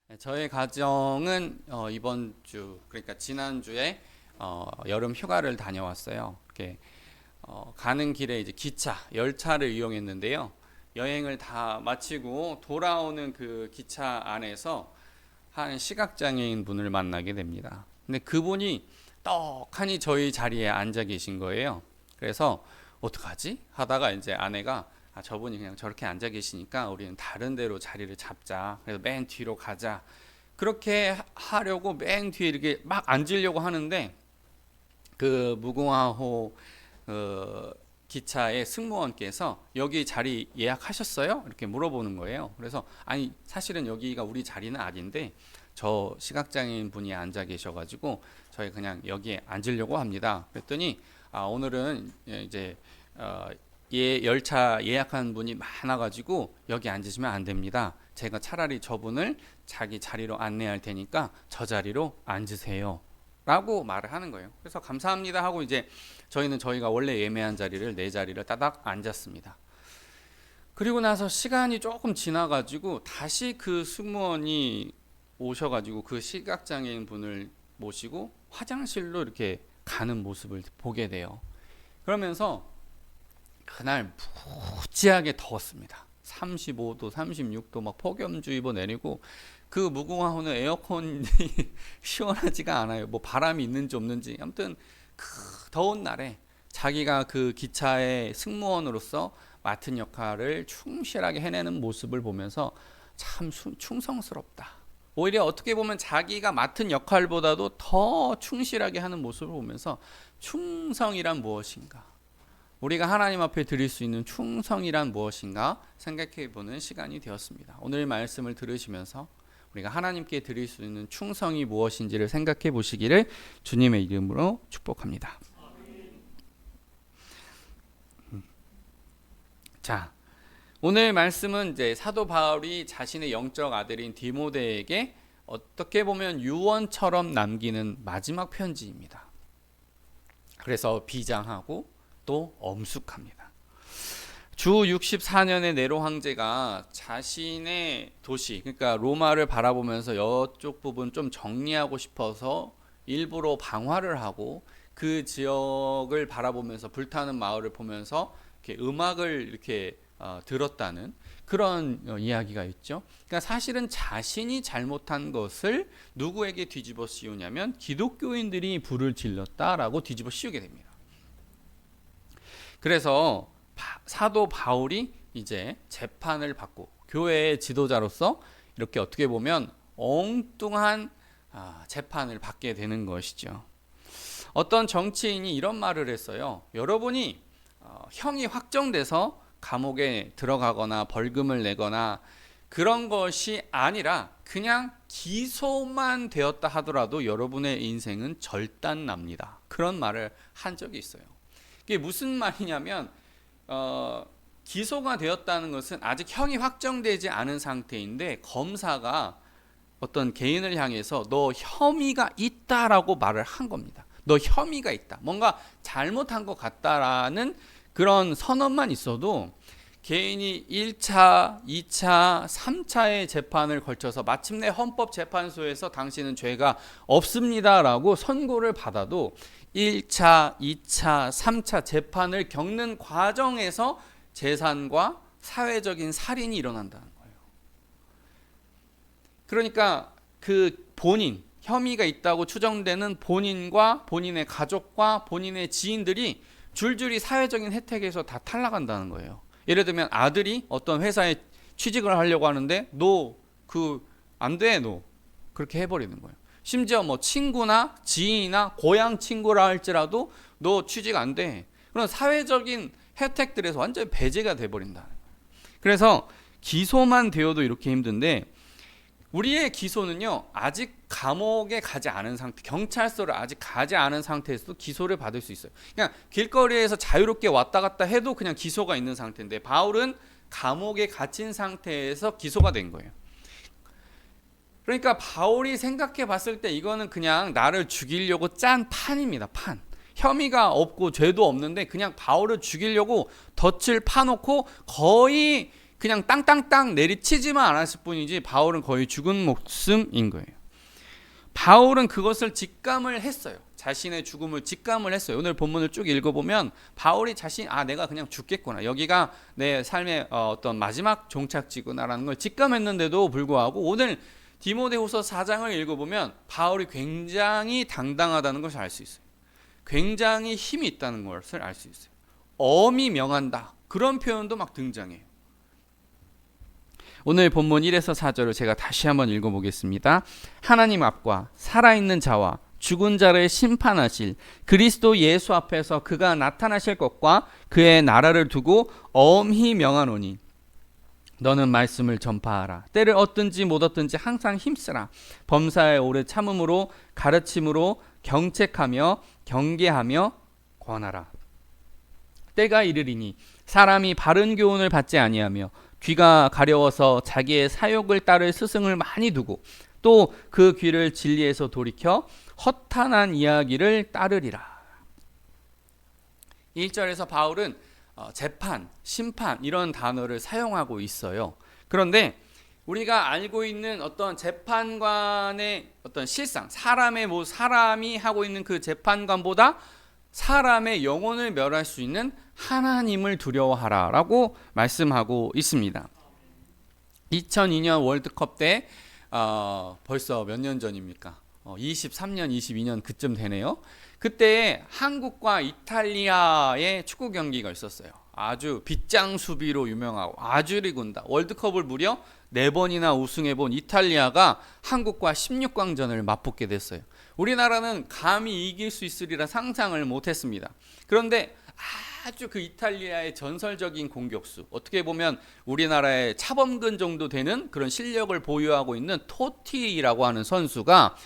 네, 저희 가정은 이번 주, 그러니까 지난주에 여름 휴가를 다녀왔어요. 이렇게 가는 길에 이제 기차, 열차를 이용했는데요. 여행을 다 마치고 돌아오는 그 기차 안에서 한 시각장애인 분을 만나게 됩니다. 근데 그분이 떡하니 저희 자리에 앉아 계신 거예요. 그래서 어떡하지? 하다가 이제 아내가 저분이 그냥 저렇게 앉아 계시니까 우리는 다른 데로 자리를 잡자. 그래서 맨 뒤로 가자. 그렇게 하려고 맨 뒤에 이렇게 막 앉으려고 하는데 그 무궁화호 기차의 승무원께서 여기 자리 예약하셨어요? 이렇게 물어보는 거예요. 그래서 아니 사실은 여기가 우리 자리는 아닌데 저 시각장애인 분이 앉아 계셔가지고 저희 그냥 여기에 앉으려고 합니다. 그랬더니 오늘은 이제 열차 예약한 분이 많아가지고 여기 앉으시면 안 됩니다. 제가 차라리 저분을 자기 자리로 안내할 테니까 저 자리로 앉으세요. 라고 말을 하는 거예요. 그래서 감사합니다 하고 이제 저희는 저희가 원래 예매한 자리를 네 자리를 따닥 앉았습니다. 그리고 나서 시간이 조금 지나가지고 다시 그 승무원이 오셔가지고 그 시각장애인 분을 모시고 화장실로 이렇게 가는 모습을 보게 돼요. 그러면서 그날 무지하게 더웠습니다. 35도, 36도 막 폭염주의보 내리고 그 무궁화호는 에어컨이 시원하지가 않아요. 뭐 바람이 있는지 없는지 아무튼 그 더운 날에 자기가 그 기차의 승무원으로서 맡은 역할을 충실하게 해내는 모습을 보면서 참 충성스럽다. 오히려 어떻게 보면 자기가 맡은 역할보다도 더 충실하게 하는 모습을 보면서 충성이란 무엇인가? 우리가 하나님 앞에 드릴 수 있는 충성이란 무엇인가 생각해 보는 시간이 되었습니다. 오늘 말씀을 들으시면서 우리가 하나님께 드릴 수 있는 충성이 무엇인지를 생각해 보시기를 주님의 이름으로 축복합니다. 자, 오늘 말씀은 이제 사도 바울이 자신의 영적 아들인 디모데에게 어떻게 보면 유언처럼 남기는 마지막 편지입니다. 그래서 비장하고 또 엄숙합니다. 주 64년의 네로 황제가 자신의 도시, 그러니까 로마를 바라보면서 이쪽 부분 좀 정리하고 싶어서 일부러 방화를 하고 그 지역을 바라보면서 불타는 마을을 보면서 이렇게 음악을 이렇게 들었다는 그런 이야기가 있죠. 그러니까 사실은 자신이 잘못한 것을 누구에게 뒤집어 씌우냐면 기독교인들이 불을 질렀다라고 뒤집어 씌우게 됩니다. 그래서 사도 바울이 이제 재판을 받고 교회의 지도자로서 이렇게 어떻게 보면 엉뚱한 재판을 받게 되는 것이죠. 어떤 정치인이 이런 말을 했어요. 여러분이 형이 확정돼서 감옥에 들어가거나 벌금을 내거나 그런 것이 아니라 그냥 기소만 되었다 하더라도 여러분의 인생은 절단납니다. 그런 말을 한 적이 있어요. 이게 무슨 말이냐면 기소가 되었다는 것은 아직 형이 확정되지 않은 상태인데 검사가 어떤 개인을 향해서 너 혐의가 있다라고 말을 한 겁니다. 너 혐의가 있다. 뭔가 잘못한 것 같다라는 그런 선언만 있어도 개인이 1차, 2차, 3차의 재판을 걸쳐서 마침내 헌법재판소에서 당신은 죄가 없습니다라고 선고를 받아도 1차, 2차, 3차 재판을 겪는 과정에서 재산과 사회적인 살인이 일어난다는 거예요. 그러니까 그 본인, 혐의가 있다고 추정되는 본인과 본인의 가족과 본인의 지인들이 줄줄이 사회적인 혜택에서 다 탈락한다는 거예요. 예를 들면 아들이 어떤 회사에 취직을 하려고 하는데 너 안 돼, 너 그렇게 해버리는 거예요. 심지어 뭐 친구나 지인이나 고향 친구라 할지라도 너 취직 안 돼. 그런 사회적인 혜택들에서 완전히 배제가 돼버린다. 그래서 기소만 되어도 이렇게 힘든데 우리의 기소는요 아직 감옥에 가지 않은 상태, 경찰서를 아직 가지 않은 상태에서도 기소를 받을 수 있어요. 그냥 길거리에서 자유롭게 왔다 갔다 해도 그냥 기소가 있는 상태인데 바울은 감옥에 갇힌 상태에서 기소가 된 거예요. 그러니까 바울이 생각해 봤을 때 이거는 그냥 나를 죽이려고 짠 판입니다. 판. 혐의가 없고 죄도 없는데 그냥 바울을 죽이려고 덫을 파놓고 거의 그냥 땅땅땅 내리치지만 않았을 뿐이지 바울은 거의 죽은 목숨인 거예요. 바울은 그것을 직감을 했어요. 자신의 죽음을 직감을 했어요. 오늘 본문을 쭉 읽어보면 바울이 내가 그냥 죽겠구나, 여기가 내 삶의 어떤 마지막 종착지구나라는 걸 직감했는데도 불구하고 오늘 디모데후서 4장을 읽어보면 바울이 굉장히 당당하다는 것을 알 수 있어요. 굉장히 힘이 있다는 것을 알 수 있어요. 엄히 명한다, 그런 표현도 막 등장해요. 오늘 본문 1에서 4절을 제가 다시 한번 읽어보겠습니다. 하나님 앞과 살아있는 자와 죽은 자를 심판하실 그리스도 예수 앞에서 그가 나타나실 것과 그의 나라를 두고 엄히 명하노니 너는 말씀을 전파하라. 때를 얻든지 못 얻든지 항상 힘쓰라. 범사에 오래 참음으로 가르침으로 경책하며 경계하며 권하라. 때가 이르리니 사람이 바른 교훈을 받지 아니하며 귀가 가려워서 자기의 사욕을 따를 스승을 많이 두고 또 그 귀를 진리에서 돌이켜 허탄한 이야기를 따르리라. 1절에서 바울은 재판, 심판 이런 단어를 사용하고 있어요. 그런데 우리가 알고 있는 어떤 재판관의 어떤 실상, 사람이 하고 있는 그 재판관보다 사람의 영혼을 멸할 수 있는 하나님을 두려워하라라고 말씀하고 있습니다. 2002년 월드컵 때 벌써 몇 년 전입니까? 23년, 22년 그쯤 되네요. 그때 한국과 이탈리아의 축구 경기가 있었어요. 아주 빗장 수비로 유명하고 아주 리군다. 월드컵을 무려 4번이나 우승해본 이탈리아가 한국과 16강전을 맞붙게 됐어요. 우리나라는 감히 이길 수 있으리라 상상을 못했습니다. 그런데 아주 그 이탈리아의 전설적인 공격수, 어떻게 보면 우리나라의 차범근 정도 되는 그런 실력을 보유하고 있는 토티라고 하는 선수가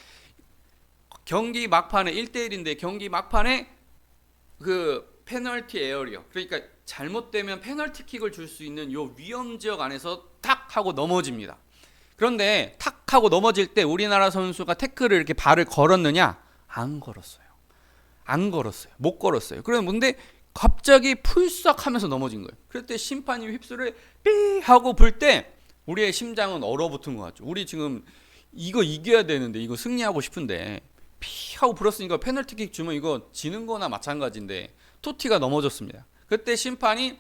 경기 막판에 1대1인데 경기 막판에 그 페널티 에어리어, 그러니까 잘못되면 페널티킥을 줄 수 있는 요 위험지역 안에서 탁 하고 넘어집니다. 그런데 탁 하고 넘어질 때 우리나라 선수가 태클을 이렇게 발을 걸었느냐? 안 걸었어요. 못 걸었어요. 그런데 갑자기 풀썩 하면서 넘어진 거예요. 그럴 때 심판이 휩쓸을 삐 하고 불 때 우리의 심장은 얼어붙은 것 같죠. 우리 지금 이거 이겨야 되는데, 이거 승리하고 싶은데 피 하고 불었으니까 페널티킥 주면 이거 지는 거나 마찬가지인데 토티가 넘어졌습니다. 그때 심판이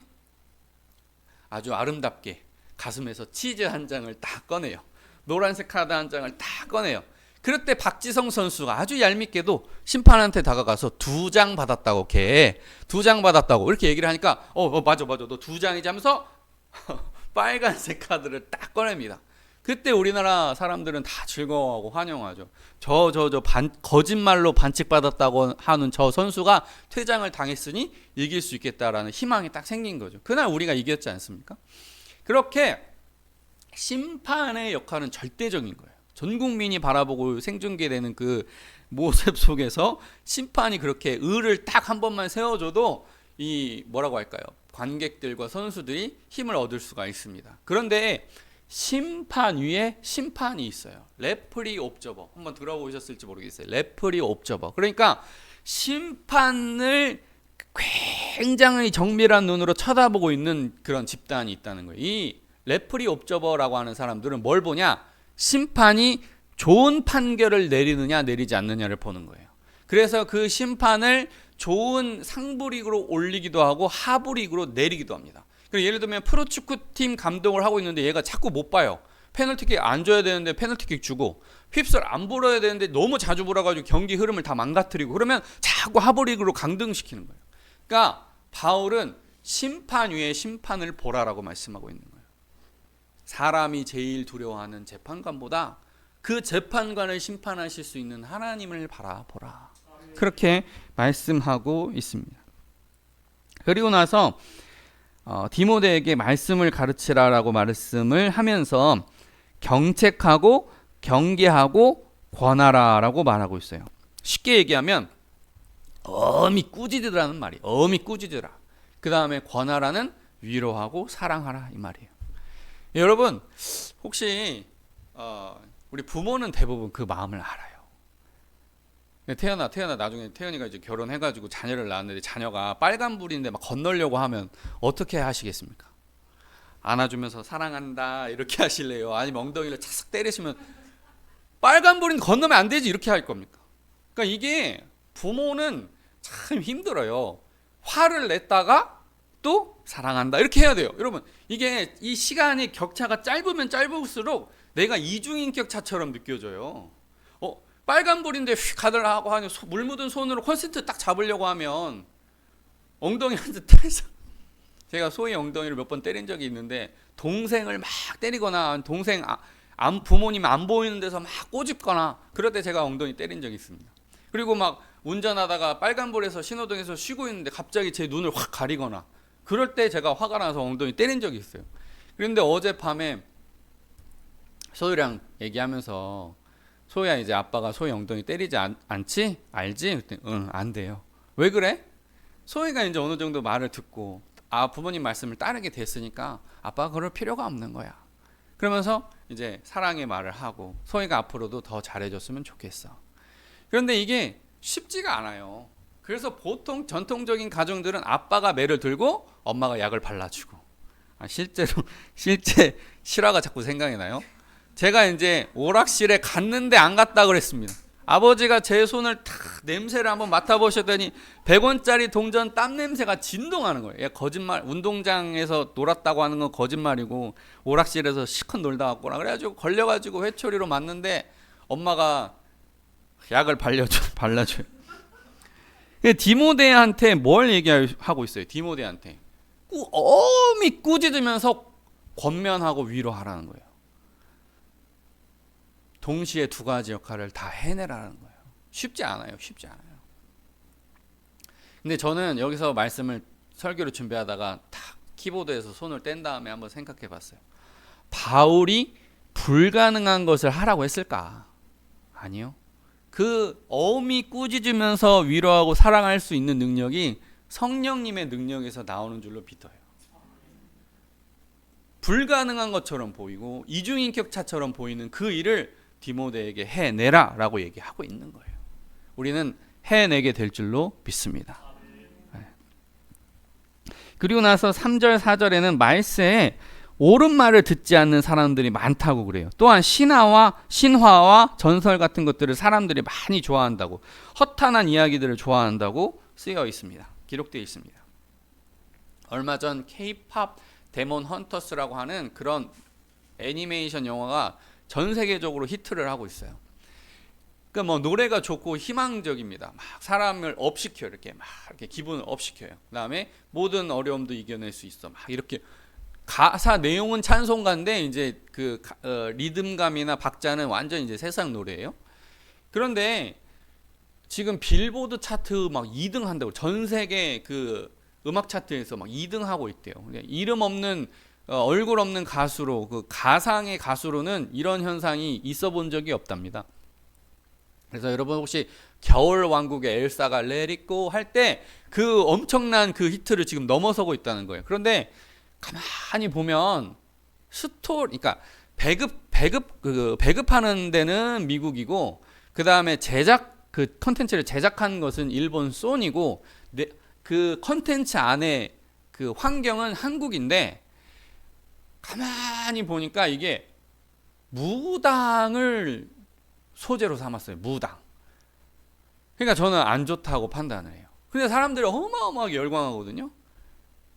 아주 아름답게 가슴에서 치즈 한 장을 딱 꺼내요. 노란색 카드 한 장을 딱 꺼내요. 그럴 때 박지성 선수가 아주 얄밉게도 심판한테 다가가서 2장 받았다고, 걔 2장 받았다고 이렇게 얘기를 하니까 맞아 너 2장이지 하면서 빨간색 카드를 딱 꺼냅니다. 그때 우리나라 사람들은 다 즐거워하고 환영하죠. 거짓말로 반칙받았다고 하는 저 선수가 퇴장을 당했으니 이길 수 있겠다라는 희망이 딱 생긴 거죠. 그날 우리가 이겼지 않습니까? 그렇게 심판의 역할은 절대적인 거예요. 전 국민이 바라보고 생중계되는 그 모습 속에서 심판이 그렇게 의를 딱 한 번만 세워줘도 이 뭐라고 할까요? 관객들과 선수들이 힘을 얻을 수가 있습니다. 그런데 심판 위에 심판이 있어요. 레프리 옵저버. 한번 들어보셨을지 모르겠어요. 레프리 옵저버. 그러니까 심판을 굉장히 정밀한 눈으로 쳐다보고 있는 그런 집단이 있다는 거예요. 이 레프리 옵저버라고 하는 사람들은 뭘 보냐? 심판이 좋은 판결을 내리느냐 내리지 않느냐를 보는 거예요. 그래서 그 심판을 좋은 상부 리그로 올리기도 하고 하부 리그로 내리기도 합니다. 예를 들면 프로축구팀 감독을 하고 있는데 얘가 자꾸 못 봐요. 페널티킥 안 줘야 되는데 페널티킥 주고, 휩쓸 안 불어야 되는데 너무 자주 불어가지고 경기 흐름을 다 망가뜨리고, 그러면 자꾸 하부 리그로 강등시키는 거예요. 그러니까 바울은 심판 위에 심판을 보라라고 말씀하고 있는 거예요. 사람이 제일 두려워하는 재판관보다 그 재판관을 심판하실 수 있는 하나님을 바라보라, 그렇게 말씀하고 있습니다. 그리고 나서 디모데에게 말씀을 가르치라라고 말씀을 하면서 경책하고 경계하고 권하라라고 말하고 있어요. 쉽게 얘기하면 엄히 꾸짖으라는 말이에요. 엄히 꾸짖으라. 그 다음에 권하라는 위로하고 사랑하라 이 말이에요. 여러분 혹시 우리 부모는 대부분 그 마음을 알아요. 태연아 나중에 태연이가 이제 결혼해가지고 자녀를 낳았는데 자녀가 빨간불인데 막 건너려고 하면 어떻게 하시겠습니까? 안아주면서 사랑한다 이렇게 하실래요? 아니면 엉덩이를 차싹 때리시면 빨간불인 건너면 안 되지 이렇게 할 겁니까? 그러니까 이게 부모는 참 힘들어요. 화를 냈다가 또 사랑한다 이렇게 해야 돼요. 여러분 이게 이 시간이 격차가 짧으면 짧을수록 내가 이중인격차처럼 느껴져요. 빨간불인데 휙 가더라고 하니 물 묻은 손으로 콘센트 딱 잡으려고 하면 엉덩이한테 때려서 제가 소희 엉덩이를 몇 번 때린 적이 있는데 동생을 막 때리거나 동생 부모님 안 보이는 데서 막 꼬집거나 그럴 때 제가 엉덩이 때린 적이 있습니다. 그리고 막 운전하다가 빨간불에서 신호등에서 쉬고 있는데 갑자기 제 눈을 확 가리거나 그럴 때 제가 화가 나서 엉덩이 때린 적이 있어요. 그런데 어젯밤에 소희랑 얘기하면서 소희야 이제 아빠가 소희 엉덩이 때리지 않지? 알지? 그랬더니 응, 안 돼요. 왜 그래? 소희가 이제 어느 정도 말을 듣고 부모님 말씀을 따르게 됐으니까 아빠가 그럴 필요가 없는 거야. 그러면서 이제 사랑의 말을 하고 소희가 앞으로도 더 잘해줬으면 좋겠어. 그런데 이게 쉽지가 않아요. 그래서 보통 전통적인 가정들은 아빠가 매를 들고 엄마가 약을 발라주고 실제 실화가 자꾸 생각이 나요. 제가 이제 오락실에 갔는데 안 갔다 그랬습니다. 아버지가 제 손을 탁 냄새를 한번 맡아보셨더니 100원짜리 동전 땀 냄새가 진동하는 거예요. 거짓말, 운동장에서 놀았다고 하는 건 거짓말이고 오락실에서 실컷 놀다 왔구나. 그래가지고 걸려가지고 회초리로 맞는데 엄마가 약을 발라줘요. 디모데한테 뭘 얘기하고 있어요? 디모데한테 어미 꾸짖으면서 권면하고 위로하라는 거예요. 동시에 두 가지 역할을 다 해내라는 거예요. 쉽지 않아요. 근데 저는 여기서 말씀을 설교를 준비하다가 탁 키보드에서 손을 뗀 다음에 한번 생각해 봤어요. 바울이 불가능한 것을 하라고 했을까? 아니요. 그 어미 꾸짖으면서 위로하고 사랑할 수 있는 능력이 성령님의 능력에서 나오는 줄로 믿어요. 불가능한 것처럼 보이고 이중인격차처럼 보이는 그 일을 디모데에게 해내라 라고 얘기하고 있는 거예요. 우리는 해내게 될 줄로 믿습니다. 그리고 나서 3절 4절에는 말세에 옳은 말을 듣지 않는 사람들이 많다고 그래요. 또한 신화와 전설 같은 것들을 사람들이 많이 좋아한다고, 허탄한 이야기들을 좋아한다고 쓰여 있습니다. 기록되어 있습니다. 얼마 전 K-팝 데몬 헌터스라고 하는 그런 애니메이션 영화가 전 세계적으로 히트를 하고 있어요. 그러니까 뭐 노래가 좋고 희망적입니다. 막 사람을 업시켜요. 이렇게 기분을 업시켜요. 그다음에 모든 어려움도 이겨낼 수 있어. 막 이렇게 가사 내용은 찬송가인데 이제 그 리듬감이나 박자는 완전 이제 세상 노래예요. 그런데 지금 빌보드 차트 막 2등 한다고 전 세계 그 음악 차트에서 막 2등 하고 있대요. 이름 없는 얼굴 없는 가수로 그 가상의 가수로는 이런 현상이 있어 본 적이 없답니다. 그래서 여러분 혹시 겨울 왕국의 엘사가 Let It Go 할 때 그 엄청난 그 히트를 지금 넘어서고 있다는 거예요. 그런데 가만히 보면 그러니까 배급하는 데는 미국이고 그 다음에 그 컨텐츠를 제작한 것은 일본 소니고 그 컨텐츠 안에 그 환경은 한국인데 가만히 보니까 이게 무당을 소재로 삼았어요. 무당. 그러니까 저는 안 좋다고 판단을 해요. 근데 사람들이 어마어마하게 열광하거든요.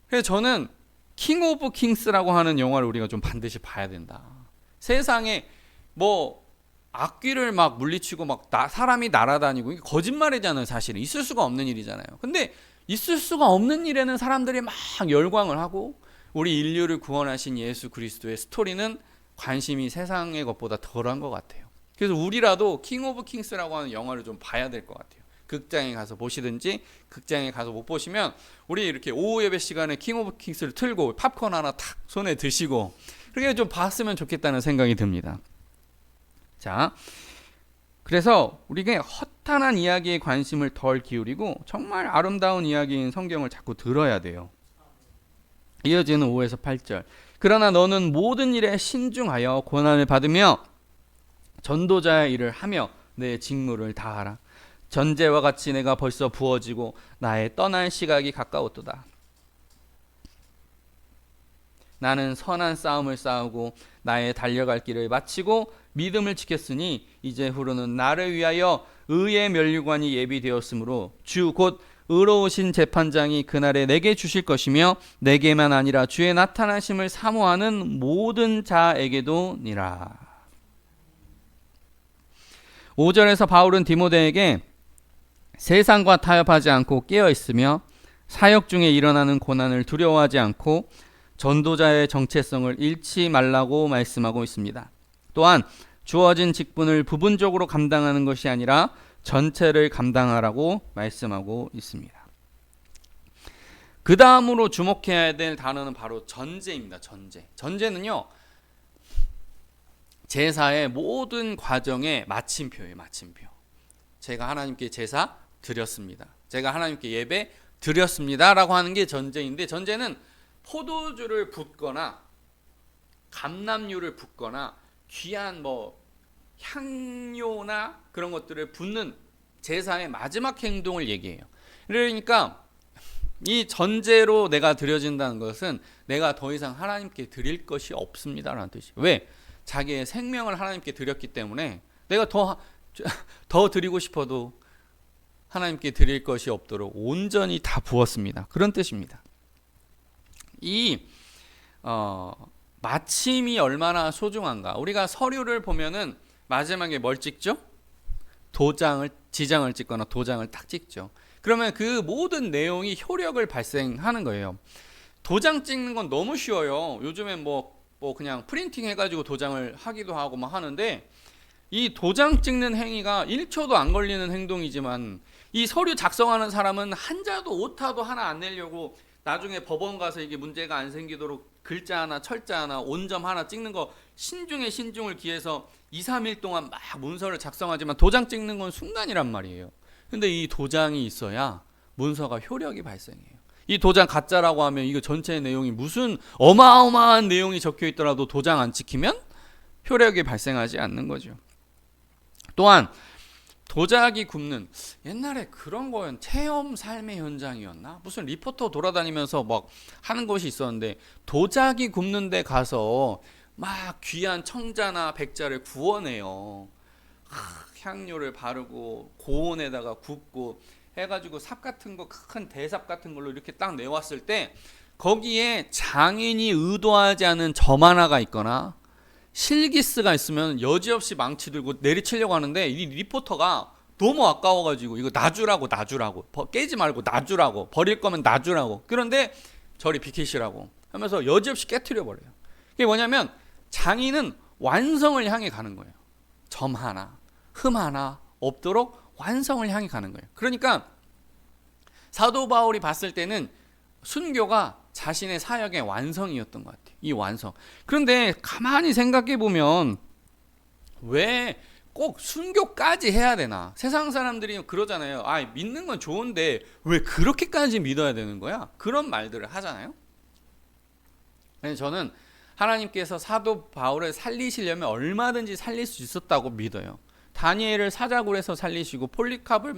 그래서 저는 킹 오브 킹스라고 하는 영화를 우리가 좀 반드시 봐야 된다. 세상에 뭐 악귀를 막 물리치고 막 사람이 날아다니고 이게 거짓말이잖아요. 사실은 있을 수가 없는 일이잖아요. 근데 있을 수가 없는 일에는 사람들이 막 열광을 하고 우리 인류를 구원하신 예수 그리스도의 스토리는 관심이 세상의 것보다 덜한 것 같아요. 그래서 우리라도 킹 오브 킹스라고 하는 영화를 좀 봐야 될 것 같아요. 극장에 가서 보시든지 극장에 가서 못 보시면 우리 이렇게 오후 예배 시간에 킹 오브 킹스를 틀고 팝콘 하나 탁 손에 드시고 그렇게 좀 봤으면 좋겠다는 생각이 듭니다. 자, 그래서 우리가 허탄한 이야기에 관심을 덜 기울이고 정말 아름다운 이야기인 성경을 자꾸 들어야 돼요. 이어지는 5에서 8절. 그러나 너는 모든 일에 신중하여 고난을 받으며 전도자의 일을 하며 내 직무를 다하라. 전제와 같이 내가 벌써 부어지고 나의 떠날 시각이 가까웠도다. 나는 선한 싸움을 싸우고 나의 달려갈 길을 마치고 믿음을 지켰으니 이제 후로는 나를 위하여 의의 면류관이 예비되었으므로 주 곧 의로우신 재판장이 그날에 내게 주실 것이며 내게만 아니라 주의 나타나심을 사모하는 모든 자에게도 니라. 5절에서 바울은 디모데에게 세상과 타협하지 않고 깨어 있으며 사역 중에 일어나는 고난을 두려워하지 않고 전도자의 정체성을 잃지 말라고 말씀하고 있습니다. 또한 주어진 직분을 부분적으로 감당하는 것이 아니라 전체를 감당하라고 말씀하고 있습니다. 그 다음으로 주목해야 될 단어는 바로 전제입니다. 전제는요, 제사의 모든 과정의 마침표예요. 마침표. 제가 하나님께 제사 드렸습니다. 제가 하나님께 예배 드렸습니다 라고 하는 게 전제인데, 전제는 포도주를 붓거나 감람유를 붓거나 귀한 향료나 그런 것들을 붓는 제사의 마지막 행동을 얘기해요. 그러니까 이 전제로 내가 드려진다는 것은 내가 더 이상 하나님께 드릴 것이 없습니다라는 뜻이에요. 왜? 자기의 생명을 하나님께 드렸기 때문에 내가 더 드리고 싶어도 하나님께 드릴 것이 없도록 온전히 다 부었습니다. 그런 뜻입니다. 이 마침이 얼마나 소중한가. 우리가 서류를 보면은 마지막에 뭘 찍죠? 지장을 찍거나 도장을 딱 찍죠. 그러면 그 모든 내용이 효력을 발생하는 거예요. 도장 찍는 건 너무 쉬워요. 요즘엔 그냥 프린팅 해가지고 도장을 하기도 하고 하는데, 이 도장 찍는 행위가 1초도 안 걸리는 행동이지만 이 서류 작성하는 사람은 한자도 오타도 하나 안 내려고 나중에 법원 가서 이게 문제가 안 생기도록 글자 하나, 철자 하나, 온점 하나 찍는 거 신중에 신중을 기해서 2, 3일 동안 막 문서를 작성하지만 도장 찍는 건 순간이란 말이에요. 근데 이 도장이 있어야 문서가 효력이 발생해요. 이 도장 가짜라고 하면 이거 전체 내용이 무슨 어마어마한 내용이 적혀 있더라도 도장 안 찍히면 효력이 발생하지 않는 거죠. 또한 도자기 굽는, 옛날에 그런 거는 체험 삶의 현장이었나? 무슨 리포터 돌아다니면서 하는 곳이 있었는데, 도자기 굽는 데 가서 막 귀한 청자나 백자를 구워내요. 향료를 바르고 고온에다가 굽고 해가지고 삽 같은 거, 큰 대삽 같은 걸로 이렇게 딱 내왔을 때 거기에 장인이 의도하지 않은 점 하나가 있거나 실기스가 있으면 여지없이 망치 들고 내리치려고 하는데, 이 리포터가 너무 아까워가지고 이거 놔주라고 깨지 말고 놔주라고, 버릴 거면 놔주라고, 그런데 저리 비키시라고 하면서 여지없이 깨트려 버려요. 이게 뭐냐면 장인은 완성을 향해 가는 거예요. 점 하나, 흠 하나 없도록 완성을 향해 가는 거예요. 그러니까 사도 바울이 봤을 때는 순교가 자신의 사역의 완성이었던 것 같아요. 이 완성. 그런데 가만히 생각해 보면 왜 꼭 순교까지 해야 되나? 세상 사람들이 그러잖아요. 믿는 건 좋은데 왜 그렇게까지 믿어야 되는 거야? 그런 말들을 하잖아요. 저는 하나님께서 사도 바울을 살리시려면 얼마든지 살릴 수 있었다고 믿어요. 다니엘을 사자굴에서 살리시고, 폴리캅을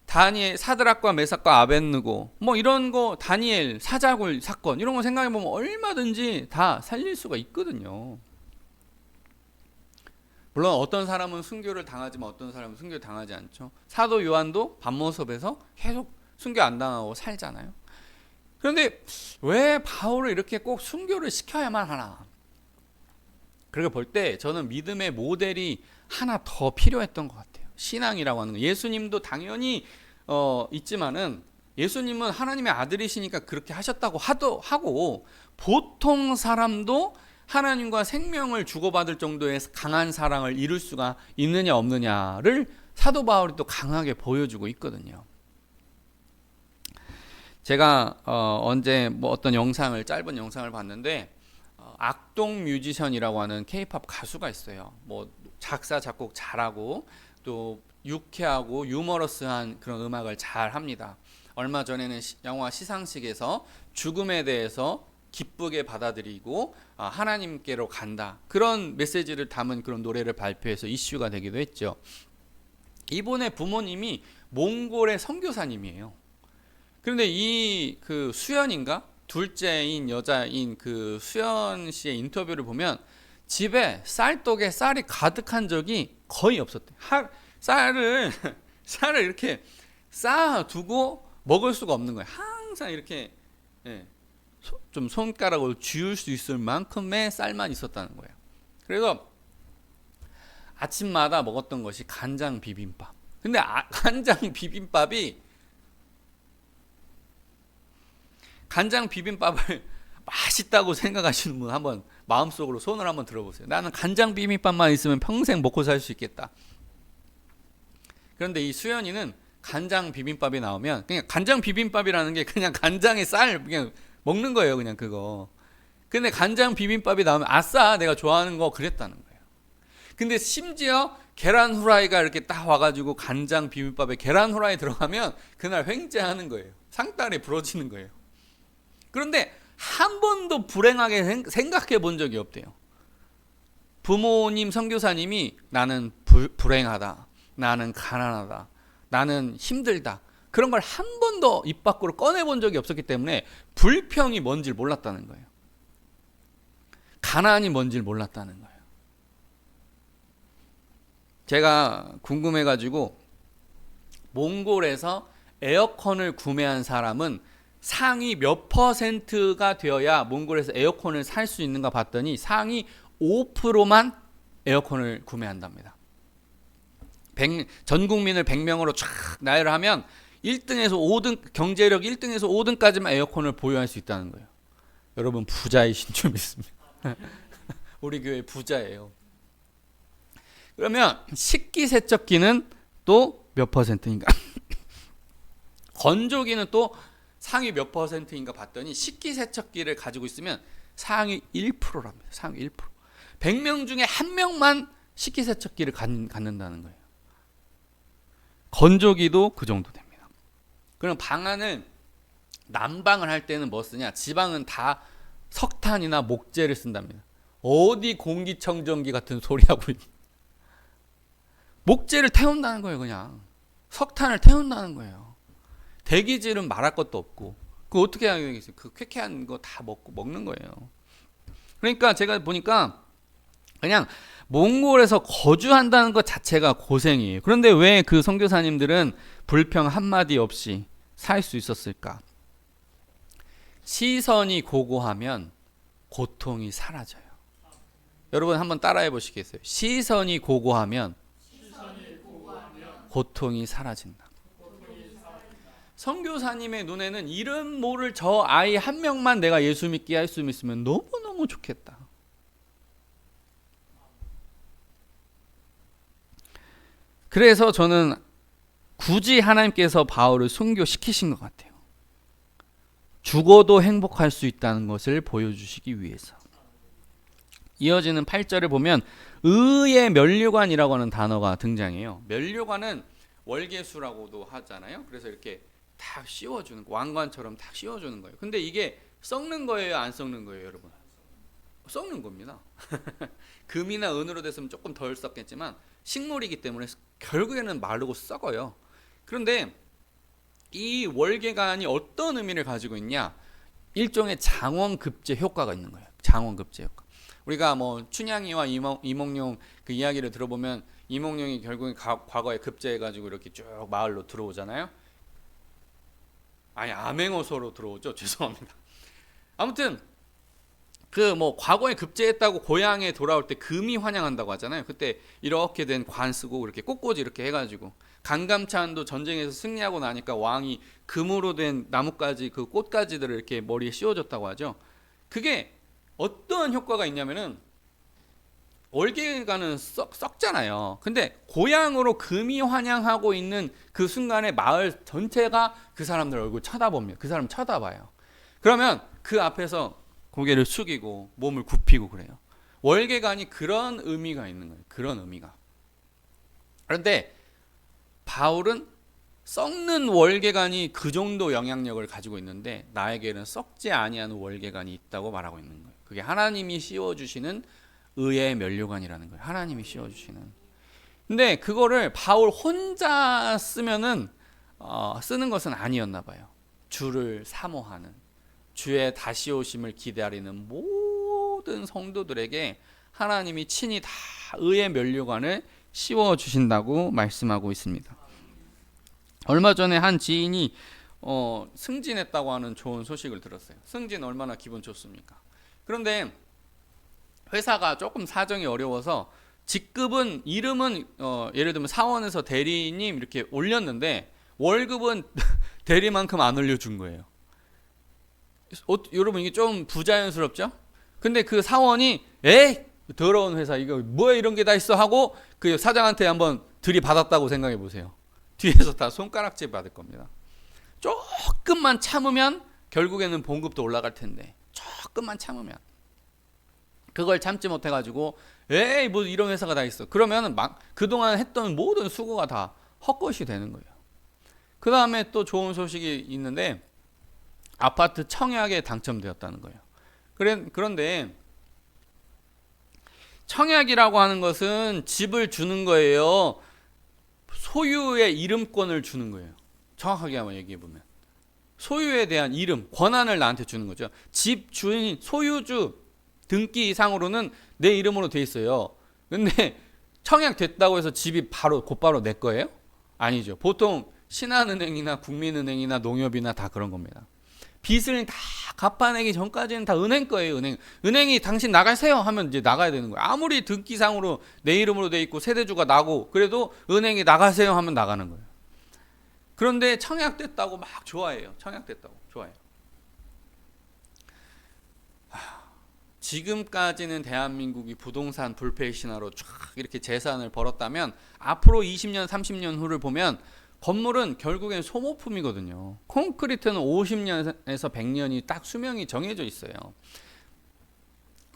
다니엘, 사드락과 메삭과 아벳느고 이런 거, 다니엘 사자굴 사건 이런 거 생각해 보면 얼마든지 다 살릴 수가 있거든요. 물론 어떤 사람은 순교를 당하지만 어떤 사람은 순교를 당하지 않죠. 사도 요한도 밤모습에서 계속 순교 안 당하고 살잖아요. 그런데 왜 바울을 이렇게 꼭 순교를 시켜야만 하나? 그렇게 볼 때 저는 믿음의 모델이 하나 더 필요했던 것 같아요. 신앙이라고 하는 거. 예수님도 당연히 있지만은, 예수님은 하나님의 아들이시니까 그렇게 하셨다고 하고, 보통 사람도 하나님과 생명을 주고받을 정도의 강한 사랑을 이룰 수가 있느냐 없느냐를 사도 바울이 또 강하게 보여주고 있거든요. 제가 언제 어떤 짧은 영상을 봤는데, 악동 뮤지션이라고 하는 K-팝 가수가 있어요. 작사 작곡 잘하고 또 유쾌하고 유머러스한 그런 음악을 잘 합니다. 얼마 전에는 영화 시상식에서 죽음에 대해서 기쁘게 받아들이고 하나님께로 간다, 그런 메시지를 담은 그런 노래를 발표해서 이슈가 되기도 했죠. 이분의 부모님이 몽골의 선교사님이에요. 그런데 이 수연인가 둘째인 여자인 그 수연 씨의 인터뷰를 보면 집에 쌀떡에 쌀이 가득한 적이 거의 없었대요. 쌀을 쌀을 이렇게 쌓아두고 먹을 수가 없는 거예요. 항상 이렇게 좀 손가락으로 쥐울 수 있을 만큼의 쌀만 있었다는 거예요. 그래서 아침마다 먹었던 것이 간장 비빔밥. 근데 간장 비빔밥을 맛있다고 생각하시는 분 한번 마음속으로 손을 한번 들어보세요. 나는 간장 비빔밥만 있으면 평생 먹고 살 수 있겠다. 그런데 이 수연이는 간장 비빔밥이 나오면 그냥 간장 비빔밥이라는 게 그냥 간장에 쌀 그냥 먹는 거예요. 그냥 그거. 근데 간장 비빔밥이 나오면 아싸 내가 좋아하는 거 그랬다는 거예요. 근데 심지어 계란 후라이가 이렇게 딱 와가지고 간장 비빔밥에 계란 후라이 들어가면 그날 횡재하는 거예요. 상다리 부러지는 거예요. 그런데 한 번도 불행하게 생각해 본 적이 없대요. 부모님 선교사님이 나는 불행하다, 나는 가난하다, 나는 힘들다 그런 걸 한 번도 입 밖으로 꺼내본 적이 없었기 때문에 불평이 뭔지 몰랐다는 거예요. 가난이 뭔지 몰랐다는 거예요. 제가 궁금해가지고 몽골에서 에어컨을 구매한 사람은 상위 몇 %가 되어야 몽골에서 에어컨을 살 수 있는가 봤더니 상위 5%만 에어컨을 구매한답니다. 전 국민을 100명으로 쫙 나열을 하면 1등에서 5등 경제력 1등에서 5등까지만 에어컨을 보유할 수 있다는 거예요. 여러분 부자이신 줄 믿습니다. 우리 교회 부자예요. 그러면 식기세척기는 또 몇 %인가? 건조기는 또 상위 몇 %인가 봤더니 식기세척기를 가지고 있으면 상위 1%랍니다. 상위 1%. 100명 중에 1명만 식기세척기를 갖는다는 거예요. 건조기도 그 정도 됩니다. 그럼 방안을 난방을 할 때는 뭐 쓰냐? 지방은 다 석탄이나 목재를 쓴답니다. 어디 공기청정기 같은 소리 하고 있는 목재를 태운다는 거예요. 그냥 석탄을 태운다는 거예요. 대기질은 말할 것도 없고 그 어떻게 하겠어요? 그 쾌쾌한 거 다 먹는 거예요. 그러니까 제가 보니까 그냥 몽골에서 거주한다는 것 자체가 고생이에요. 그런데 왜 그 선교사님들은 불평 한마디 없이 살 수 있었을까? 시선이 고고하면 고통이 사라져요. 여러분 한번 따라해 보시겠어요? 시선이 고고하면 고통이 사라진다. 선교사님의 눈에는 이름 모를 저 아이 한 명만 내가 예수 믿게 할 수 있으면 너무너무 좋겠다. 그래서 저는 굳이 하나님께서 바울을 순교시키신 것 같아요. 죽어도 행복할 수 있다는 것을 보여주시기 위해서. 이어지는 8절을 보면 의의 면류관이라고 하는 단어가 등장해요. 면류관은 월계수라고도 하잖아요. 그래서 이렇게 탁 씌워주는 왕관처럼 탁 씌워주는 거예요. 근데 이게 썩는 거예요, 안 썩는 거예요, 여러분? 썩는 겁니다. 금이나 은으로 됐으면 조금 덜 썩겠지만 식물이기 때문에 결국에는 마르고 썩어요. 그런데 이 월계관이 어떤 의미를 가지고 있냐? 일종의 장원급제 효과가 있는 거예요. 장원급제 효과. 우리가 뭐 춘향이와 이몽룡 그 이야기를 들어보면 이몽룡이 결국에 과거에 급제해가지고 이렇게 쭉 마을로 들어오잖아요. 아니 암행어소로 들어오죠. 죄송합니다. 아무튼 그 뭐 과거에 급제했다고 고향에 돌아올 때 금이 환영한다고 하잖아요. 그때 이렇게 된 관 쓰고 이렇게 꽃꽂이 이렇게 해가지고 강감찬도 전쟁에서 승리하고 나니까 왕이 금으로 된 나뭇가지 그 꽃가지들을 이렇게 머리에 씌워줬다고 하죠. 그게 어떤 효과가 있냐면은 월계관은 썩잖아요. 근데 고향으로 금이 환영하고 있는 그 순간에 마을 전체가 그 사람들 얼굴 쳐다봅니다. 그 사람 쳐다봐요. 그러면 그 앞에서 고개를 숙이고 몸을 굽히고 그래요. 월계관이 그런 의미가 있는 거예요. 그런 의미가. 그런데 바울은 썩는 월계관이 그 정도 영향력을 가지고 있는데 나에게는 썩지 아니하는 월계관이 있다고 말하고 있는 거예요. 그게 하나님이 씌워주시는 의의 면류관이라는 거예요. 하나님이 씌워주시는. 근데 그거를 바울 혼자 쓰면은 쓰는 것은 아니었나 봐요. 주를 사모하는 주의 다시 오심을 기다리는 모든 성도들에게 하나님이 친히 다 의의 면류관을 씌워주신다고 말씀하고 있습니다. 얼마 전에 한 지인이 승진했다고 하는 좋은 소식을 들었어요. 승진 얼마나 기분 좋습니까? 그런데 회사가 조금 사정이 어려워서 직급은 이름은 예를 들면 사원에서 대리님 이렇게 올렸는데 월급은 대리만큼 안 올려준 거예요. 여러분 이게 좀 부자연스럽죠? 근데 그 사원이 에이 더러운 회사 이거 뭐야 이런 게 다 있어 하고 그 사장한테 한번 들이받았다고 생각해 보세요. 뒤에서 다 손가락질 받을 겁니다. 조금만 참으면 결국에는 봉급도 올라갈 텐데 조금만 참으면 그걸 참지 못해가지고 에이 뭐 이런 회사가 다 있어. 그러면 막 그동안 했던 모든 수고가 다 헛것이 되는 거예요. 그 다음에 또 좋은 소식이 있는데 아파트 청약에 당첨되었다는 거예요. 그런데 청약이라고 하는 것은 집을 주는 거예요. 소유의 이름권을 주는 거예요. 정확하게 한번 얘기해 보면 소유에 대한 이름, 권한을 나한테 주는 거죠. 집 주인, 소유주 등기상으로는 내 이름으로 돼 있어요. 근데 청약됐다고 해서 집이 곧바로 내 거예요? 아니죠. 보통 신한은행이나 국민은행이나 농협이나 다 그런 겁니다. 빚을 다 갚아내기 전까지는 다 은행 거예요. 은행이 당신 나가세요 하면 이제 나가야 되는 거예요. 아무리 등기상으로 내 이름으로 돼 있고 세대주가 나고 그래도 은행이 나가세요 하면 나가는 거예요. 그런데 청약됐다고 막 좋아해요. 청약됐다고 좋아해요. 지금까지는 대한민국이 부동산 불패의 신화로 쫙 이렇게 재산을 벌었다면 앞으로 20년, 30년 후를 보면 건물은 결국엔 소모품이거든요. 콘크리트는 50년에서 100년이 딱 수명이 정해져 있어요.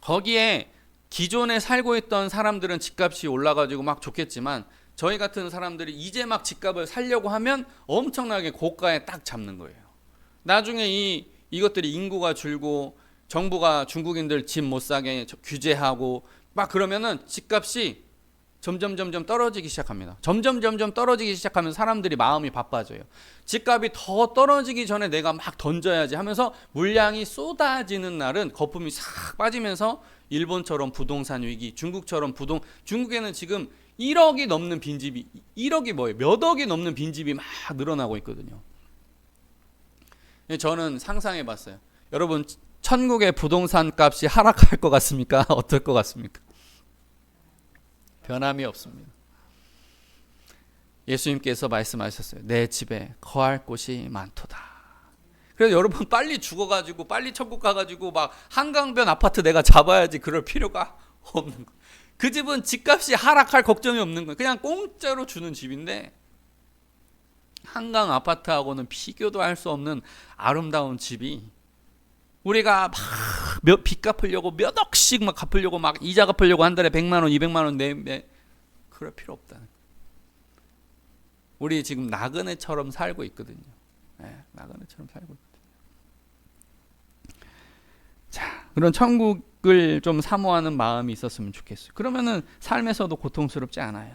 거기에 기존에 살고 있던 사람들은 집값이 올라가지고 막 좋겠지만 저희 같은 사람들이 이제 막 집값을 살려고 하면 엄청나게 고가에 딱 잡는 거예요. 나중에 이것들이 인구가 줄고 정부가 중국인들 집 못 사게 규제하고 막 그러면은 집값이 점점 떨어지기 시작합니다. 점점 떨어지기 시작하면 사람들이 마음이 바빠져요. 집값이 더 떨어지기 전에 내가 막 던져야지 하면서 물량이 쏟아지는 날은 거품이 싹 빠지면서 일본처럼 부동산 위기, 중국에는 지금 1억이 넘는 빈집이 1억이 뭐예요? 몇 억이 넘는 빈집이 막 늘어나고 있거든요. 저는 상상해 봤어요. 여러분 천국의 부동산 값이 하락할 것 같습니까? 어떨 것 같습니까? 변함이 없습니다. 예수님께서 말씀하셨어요. 내 집에 거할 곳이 많도다. 그래서 여러분 빨리 죽어가지고 빨리 천국 가가지고 막 한강변 아파트 내가 잡아야지 그럴 필요가 없는 거예요. 그 집은 집값이 하락할 걱정이 없는 거예요. 그냥 공짜로 주는 집인데 한강 아파트하고는 비교도 할 수 없는 아름다운 집이 우리가 막 빚 갚으려고 몇 억씩 막 갚으려고 막 이자 갚으려고 한 달에 100만 원, 200만 원 내 그럴 필요 없다. 우리 지금 나그네처럼 살고 있거든요. 네, 나그네처럼 살고 있거든요. 자, 그런 천국을 좀 사모하는 마음이 있었으면 좋겠어요. 그러면은 삶에서도 고통스럽지 않아요.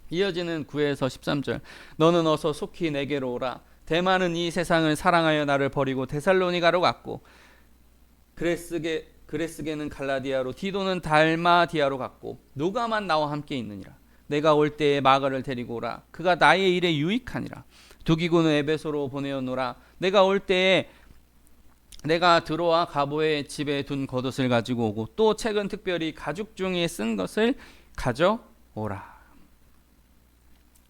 이어지는 9에서 13절. 너는 어서 속히 내게로 오라. 대만은 이 세상을 사랑하여 나를 버리고 데살로니가로 갔고 그레스게는 갈라디아로 디도는 달마디아로 갔고 누가만 나와 함께 있느니라. 내가 올 때에 마가를 데리고 오라. 그가 나의 일에 유익하니라. 두기고는 에베소로 보내어노라. 내가 올 때에 내가 들어와 가보의 집에 둔 겉옷을 가지고 오고 또 책은 특별히 가죽 중에 쓴 것을 가져오라.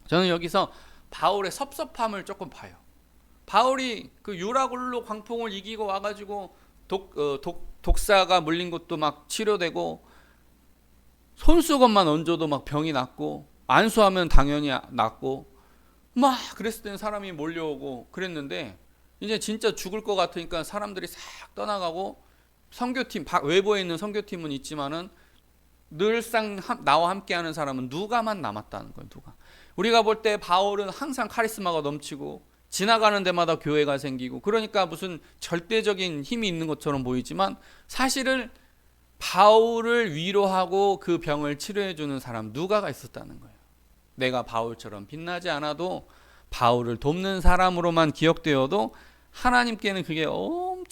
저는 여기서 바울의 섭섭함을 조금 봐요. 바울이 그 유라굴로 광풍을 이기고 와가지고 독사가 물린 것도 막 치료되고 손수건만 얹어도 막 병이 낫고 안수하면 당연히 낫고 막 그랬을 때는 사람이 몰려오고 그랬는데 이제 진짜 죽을 것 같으니까 사람들이 싹 떠나가고 선교팀 외부에 있는 선교팀은 있지만은 늘상 나와 함께하는 사람은 누가만 남았다는 거예요. 누가. 우리가 볼 때 바울은 항상 카리스마가 넘치고 지나가는 데마다 교회가 생기고 그러니까 무슨 절대적인 힘이 있는 것처럼 보이지만 사실은 바울을 위로하고 그 병을 치료해 주는 사람 누가가 있었다는 거예요. 내가 바울처럼 빛나지 않아도 바울을 돕는 사람으로만 기억되어도 하나님께는 그게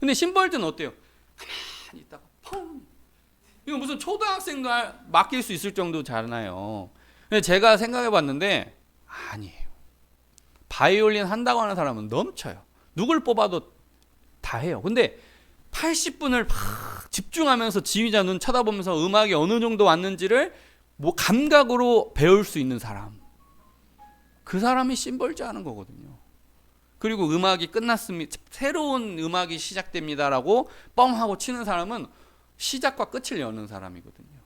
근데 심벌즈는 어때요? 가만히 있다가 펑. 이거 무슨 초등학생도 맡길 수 있을 정도잖아요. 근데 제가 생각해 봤는데 아니에요. 바이올린 한다고 하는 사람은 넘쳐요. 누굴 뽑아도 다 해요. 근데 80분을 막 집중하면서 지휘자 눈 쳐다보면서 음악이 어느 정도 왔는지를 뭐 감각으로 배울 수 있는 사람, 그 사람이 심벌즈 하는 거거든요. 그리고 음악이 끝났습니다, 새로운 음악이 시작됩니다라고 뻥 하고 치는 사람은 시작과 끝을 여는 사람이거든요.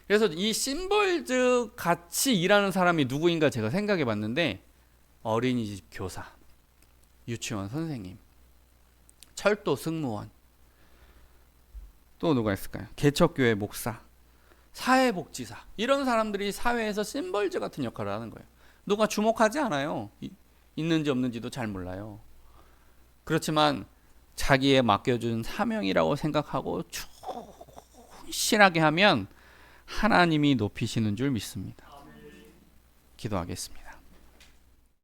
그래서 이 심벌즈 같이 일하는 사람이 누구인가 제가 생각해 봤는데, 어린이집 교사, 유치원 선생님, 철도 승무원, 또 누가 있을까요? 개척교회 목사, 사회복지사, 이런 사람들이 사회에서 심벌즈 같은 역할을 하는 거예요. 누가 주목하지 않아요. 있는지 없는지도 잘 몰라요. 그렇지만 자기의 맡겨준 사명이라고 생각하고 충실하게 하면 하나님이 높이시는 줄 믿습니다. 기도하겠습니다.